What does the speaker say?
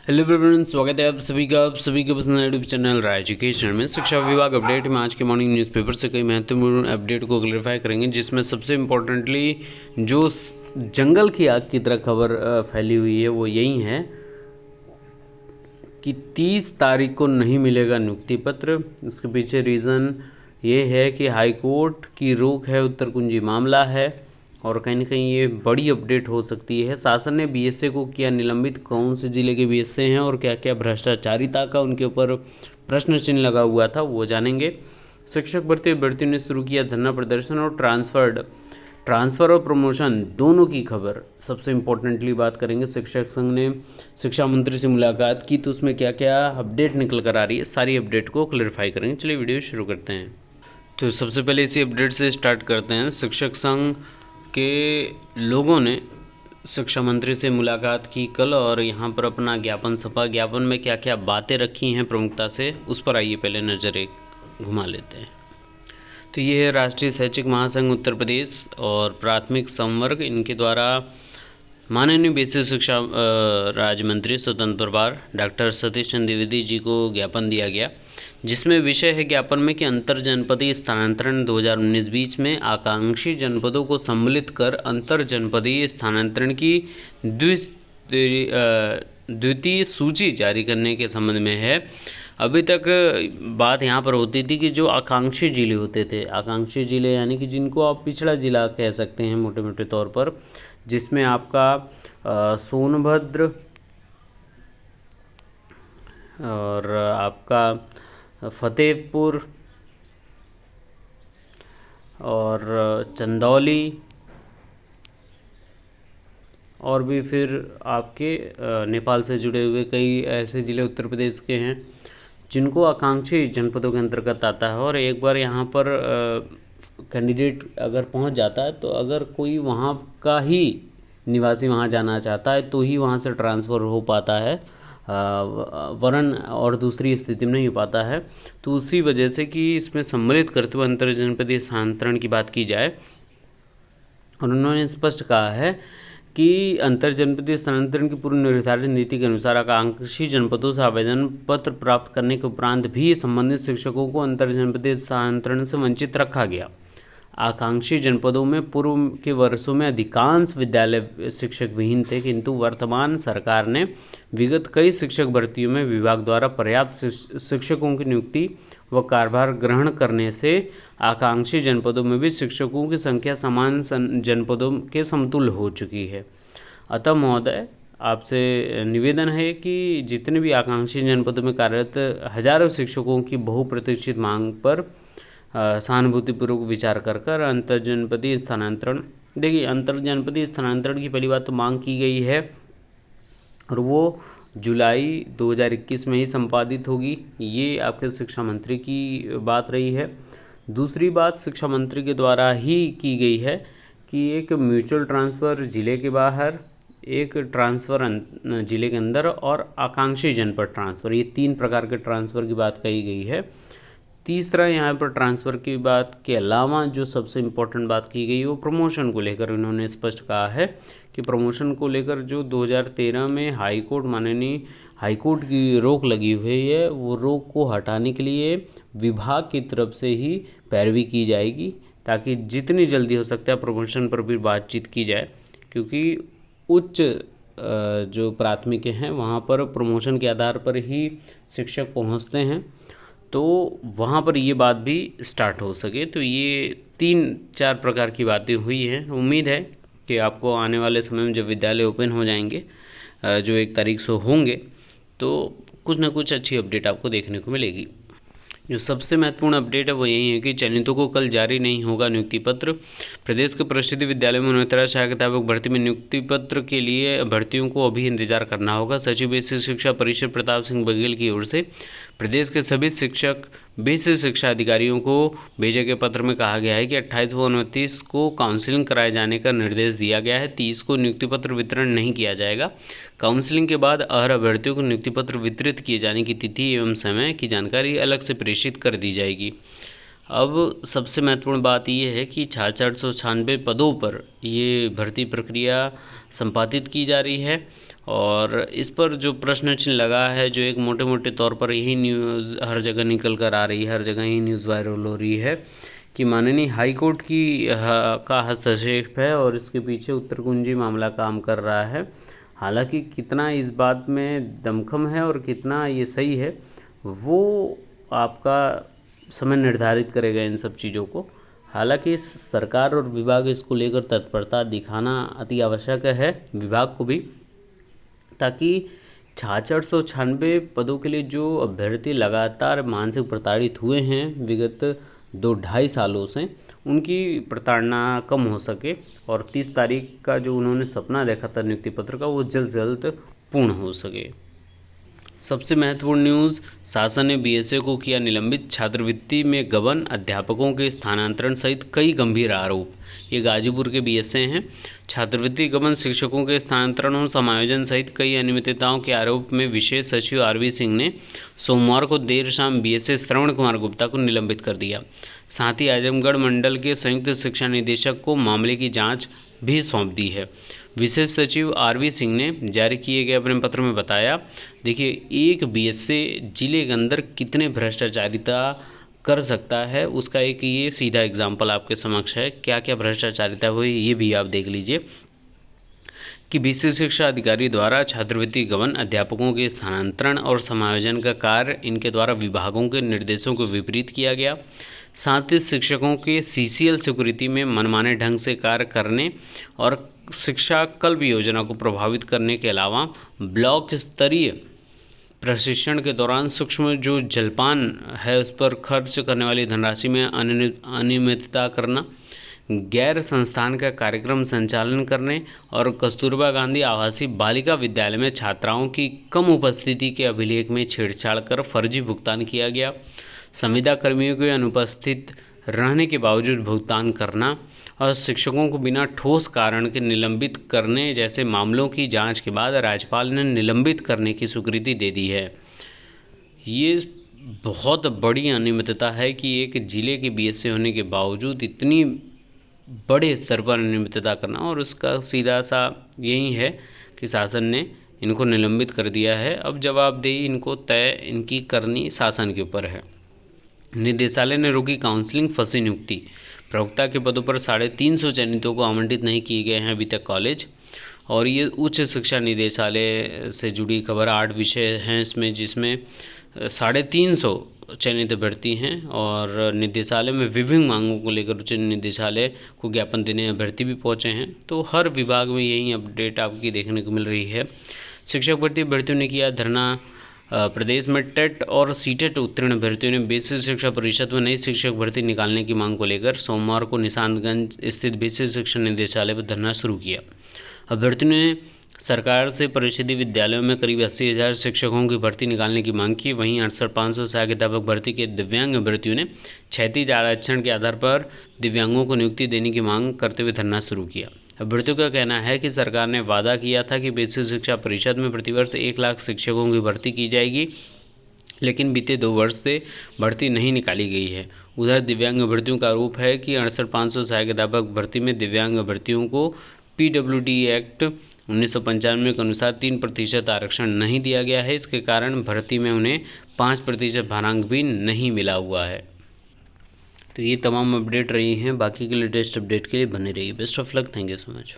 Hello everyone, स्वागत है आप सभी का पसंद यूट्यूब चैनल राय एजुकेशन में। शिक्षा विभाग अपडेट में आज के मॉर्निंग न्यूज़पेपर से कई महत्वपूर्ण अपडेट को क्लैरिफाई करेंगे, जिसमें सबसे इम्पोर्टेंटली जो जंगल की आग की तरह खबर फैली हुई है वो यही है कि 30 तारीख को नहीं मिलेगा नियुक्ति पत्र। इसके पीछे रीज़न ये है कि हाईकोर्ट की रोक है, उत्तर कुंजी मामला है और कहीं ना कहीं ये बड़ी अपडेट हो सकती है। शासन ने बीएसए को किया निलंबित, कौन से जिले के बीएसए हैं और क्या क्या भ्रष्टाचारिता का उनके ऊपर प्रश्न चिन्ह लगा हुआ था वो जानेंगे। शिक्षक भर्ती ने शुरू किया धरना प्रदर्शन और ट्रांसफ़र और प्रमोशन दोनों की खबर सबसे इम्पोर्टेंटली बात करेंगे। शिक्षक संघ ने शिक्षा मंत्री से मुलाकात की तो उसमें क्या क्या अपडेट निकल कर आ रही है, सारी अपडेट को क्लैरिफाई करेंगे। चलिए वीडियो शुरू करते हैं। तो सबसे पहले इसी अपडेट से स्टार्ट करते हैं। शिक्षक संघ के लोगों ने शिक्षा मंत्री से मुलाकात की कल और यहाँ पर अपना ज्ञापन सपा। ज्ञापन में क्या क्या बातें रखी हैं प्रमुखता से, उस पर आइए पहले नज़र एक घुमा लेते हैं। तो ये है राष्ट्रीय शैक्षिक महासंघ उत्तर प्रदेश और प्राथमिक संवर्ग, इनके द्वारा माननीय बेसिक शिक्षा राज्य मंत्री स्वतंत्र प्रभार डॉक्टर सतीश चंद्र द्विवेदी जी को ज्ञापन दिया गया, जिसमें विषय है ज्ञापन में कि अंतर जनपदीय स्थानांतरण 2019 बीच में आकांक्षी जनपदों को सम्मिलित कर अंतर जनपदीय स्थानांतरण की द्वितीय सूची जारी करने के संबंध में है। अभी तक बात यहाँ पर होती थी कि जो आकांक्षी जिले होते थे, आकांक्षी जिले यानी कि जिनको आप पिछड़ा जिला कह सकते हैं मोटे मोटे तौर पर, जिसमें आपका सोनभद्र और आपका फतेहपुर और चंदौली और भी फिर आपके नेपाल से जुड़े हुए कई ऐसे ज़िले उत्तर प्रदेश के हैं जिनको आकांक्षी जनपदों के अंतर्गत आता है। और एक बार यहाँ पर कैंडिडेट अगर पहुँच जाता है तो अगर कोई वहाँ का ही निवासी वहाँ जाना चाहता है तो ही वहाँ से ट्रांसफ़र हो पाता है, वरन और दूसरी स्थिति में नहीं हो पाता है। तो उसी वजह से कि इसमें सम्मिलित करते हुए अंतर जनपदीय स्थानांतरण की बात की जाए, और उन्होंने स्पष्ट कहा है कि अंतर जनपदीय स्थानांतरण की पूर्व निर्धारित नीति के अनुसार आकांक्षी जनपदों से आवेदन पत्र प्राप्त करने के उपरांत भी संबंधित शिक्षकों को अंतर जनपदीय स्थानांतरण से वंचित रखा गया। आकांक्षी जनपदों में पूर्व के वर्षों में अधिकांश विद्यालय शिक्षक विहीन थे, किंतु वर्तमान सरकार ने विगत कई शिक्षक भर्तियों में विभाग द्वारा पर्याप्त शिक्षकों की नियुक्ति व कार्यभार ग्रहण करने से आकांक्षी जनपदों में भी शिक्षकों की संख्या समान जनपदों के समतुल्य हो चुकी है। अतः महोदय, आपसे निवेदन है कि जितने भी आकांक्षी जनपदों में कार्यरत हजारों शिक्षकों की बहुप्रतीक्षित मांग पर सहानुभूतिपूर्वक विचार कर अंतर जनपदीय स्थानांतरण, देखिए अंतर जनपदीय स्थानांतरण की पहली बात तो मांग की गई है और वो जुलाई 2021 में ही संपादित होगी, ये आपके शिक्षा मंत्री की बात रही है। दूसरी बात शिक्षा मंत्री के द्वारा ही की गई है कि एक म्यूचुअल ट्रांसफ़र ज़िले के बाहर, एक ट्रांसफ़र ज़िले के अंदर और आकांक्षी जनपद ट्रांसफ़र, ये 3 प्रकार के ट्रांसफ़र की बात कही गई है। तीसरा यहाँ पर ट्रांसफ़र की बात के अलावा जो सबसे इम्पोर्टेंट बात की गई वो प्रमोशन को लेकर उन्होंने स्पष्ट कहा है कि प्रमोशन को लेकर जो 2013 में माननीय हाईकोर्ट की रोक लगी हुई है, वो रोक को हटाने के लिए विभाग की तरफ से ही पैरवी की जाएगी, ताकि जितनी जल्दी हो सकता है प्रमोशन पर भी बातचीत की जाए, क्योंकि उच्च जो प्राथमिक हैं वहाँ पर प्रमोशन के आधार पर ही शिक्षक पहुँचते हैं, तो वहाँ पर ये बात भी स्टार्ट हो सके। तो ये 3-4 प्रकार की बातें हुई हैं। उम्मीद है कि आपको आने वाले समय में जब विद्यालय ओपन हो जाएंगे, जो 1 तारीख से होंगे, तो कुछ ना कुछ अच्छी अपडेट आपको देखने को मिलेगी। जो सबसे महत्वपूर्ण अपडेट है वो यही है कि चयनितों को कल जारी नहीं होगा नियुक्ति पत्र। प्रदेश के प्रसिद्ध विद्यालय में 69 सहायक भर्ती में नियुक्ति पत्र के लिए अभ्यर्थियों को अभी इंतजार करना होगा। सचिव बेसिक शिक्षा परिषद प्रताप सिंह बघेल की ओर से प्रदेश के सभी शिक्षक बेसिक शिक्षा अधिकारियों को भेजे गए पत्र में कहा गया है कि 28 व 29 को काउंसलिंग कराए जाने का निर्देश दिया गया है। 30 को नियुक्ति पत्र वितरण नहीं किया जाएगा। काउंसलिंग के बाद अर्ह अभ्यर्थियों को नियुक्ति पत्र वितरित किए जाने की तिथि एवं समय की जानकारी अलग से प्रेषित कर दी जाएगी। अब सबसे महत्वपूर्ण बात यह है कि 496 पदों पर ये भर्ती प्रक्रिया संपादित की जा रही है और इस पर जो प्रश्न चिन्ह लगा है, जो एक मोटे मोटे तौर पर यही न्यूज़ हर जगह निकल कर आ रही है, हर जगह ही न्यूज़ वायरल हो रही है कि माननीय हाई कोर्ट का हस्तक्षेप है और इसके पीछे उत्तरकुंजी मामला काम कर रहा है। हालांकि कितना इस बात में दमखम है और कितना ये सही है, वो आपका समय निर्धारित करेगा इन सब चीज़ों को। हालांकि सरकार और विभाग इसको लेकर तत्परता दिखाना अति आवश्यक है, विभाग को भी, ताकि 6696 पदों के लिए जो अभ्यर्थी लगातार मानसिक प्रताड़ित हुए हैं विगत 2-2.5 सालों से, उनकी प्रताड़ना कम हो सके और 30 तारीख का जो उन्होंने सपना देखा था नियुक्ति पत्र का, वो जल्द से जल्द पूर्ण हो सके। सबसे महत्वपूर्ण न्यूज़, शासन ने बीएसए को किया निलंबित, छात्रवृत्ति में गबन, अध्यापकों के स्थानांतरण सहित कई गंभीर आरोप। ये गाजीपुर के बीएसए हैं। छात्रवृत्ति गबन, शिक्षकों के स्थानांतरण और समायोजन सहित कई अनियमितताओं के आरोप में विशेष सचिव आरवी सिंह ने सोमवार को देर शाम बीएसए श्रवण कुमार गुप्ता को निलंबित कर दिया। साथ ही आजमगढ़ मंडल के संयुक्त शिक्षा निदेशक को मामले की जाँच भी सौंप दी है। विशेष सचिव आरवी सिंह ने जारी किए गए अपने पत्र में बताया, देखिए, एक बीएसए जिले के अंदर कितने भ्रष्टाचारिता कर सकता है, उसका एक ये सीधा एग्जाम्पल आपके समक्ष है। क्या क्या भ्रष्टाचारिता हुई ये भी आप देख लीजिए कि विशेष शिक्षा अधिकारी द्वारा छात्रवृत्ति गबन, अध्यापकों के स्थानांतरण और समायोजन का कार्य इनके द्वारा विभागों के निर्देशों को विपरीत किया गया। साथ ही शिक्षकों के सीसीएल सिक्योरिटी में मनमाने ढंग से कार्य करने और शिक्षा कल्प योजना को प्रभावित करने के अलावा ब्लॉक स्तरीय प्रशिक्षण के दौरान सूक्ष्म जो जलपान है उस पर खर्च करने वाली धनराशि में अनियमितता करना, गैर संस्थान का कार्यक्रम संचालन करने और कस्तूरबा गांधी आवासीय बालिका विद्यालय में छात्राओं की कम उपस्थिति के अभिलेख में छेड़छाड़ कर फर्जी भुगतान किया गया, संविदा कर्मियों के अनुपस्थित रहने के बावजूद भुगतान करना और शिक्षकों को बिना ठोस कारण के निलंबित करने जैसे मामलों की जांच के बाद राज्यपाल ने निलंबित करने की स्वीकृति दे दी है। ये बहुत बड़ी अनियमितता है कि एक जिले के बीएसए होने के बावजूद इतनी बड़े स्तर पर अनियमितता करना, और उसका सीधा सा यही है कि शासन ने इनको निलंबित कर दिया है। अब जवाबदेही इनको तय इनकी करनी शासन के ऊपर है। निदेशालय ने रोकी काउंसलिंग, फंसी नियुक्ति। प्रवक्ता के पदों पर 350 चयनितों को आवंटित नहीं किए गए हैं अभी तक कॉलेज। और ये उच्च शिक्षा निदेशालय से जुड़ी खबर, 8 विषय हैं इसमें, जिसमें 350 चयनित अभ्यर्थी हैं और निदेशालय में विभिन्न मांगों को लेकर उच्च निदेशालय को ज्ञापन देने अभ्यर्थी भी पहुंचे हैं। तो हर विभाग में यही अपडेट आपकी देखने को मिल रही है। शिक्षक भर्ती अभ्यर्थियों ने किया धरना। प्रदेश में टेट और सीटेट उत्तीर्ण अभ्यर्थियों ने बेसिक शिक्षा परिषद में नई शिक्षक भर्ती निकालने की मांग को लेकर सोमवार को निशांतगंज स्थित बेसिक शिक्षा निदेशालय पर धरना शुरू किया। अभ्यर्थियों ने सरकार से परिषदीय विद्यालयों में करीब 80,000 शिक्षकों की भर्ती निकालने की मांग की। वहीं 68,500 सहायक अध्यापक भर्ती के दिव्यांग अभ्यर्थियों ने क्षैतिज आरक्षण के आधार पर दिव्यांगों को नियुक्ति देने की मांग करते हुए धरना शुरू किया। अभ्यर्थियों का कहना है कि सरकार ने वादा किया था कि बेसिक शिक्षा परिषद में प्रतिवर्ष 1 लाख शिक्षकों की भर्ती की जाएगी, लेकिन बीते 2 वर्ष से भर्ती नहीं निकाली गई है। उधर दिव्यांग अभ्यर्थियों का आरोप है कि 68,500 सहायक अध्यापक भर्ती में दिव्यांग अभ्यर्थियों को PWD एक्ट 1995 के अनुसार 3% आरक्षण नहीं दिया गया है। इसके कारण भर्ती में उन्हें 5% भारांक भी नहीं मिला हुआ है। तो ये तमाम अपडेट रही हैं। बाकी के लेटेस्ट अपडेट के लिए बने रहिए। Best of luck. Thank you so much.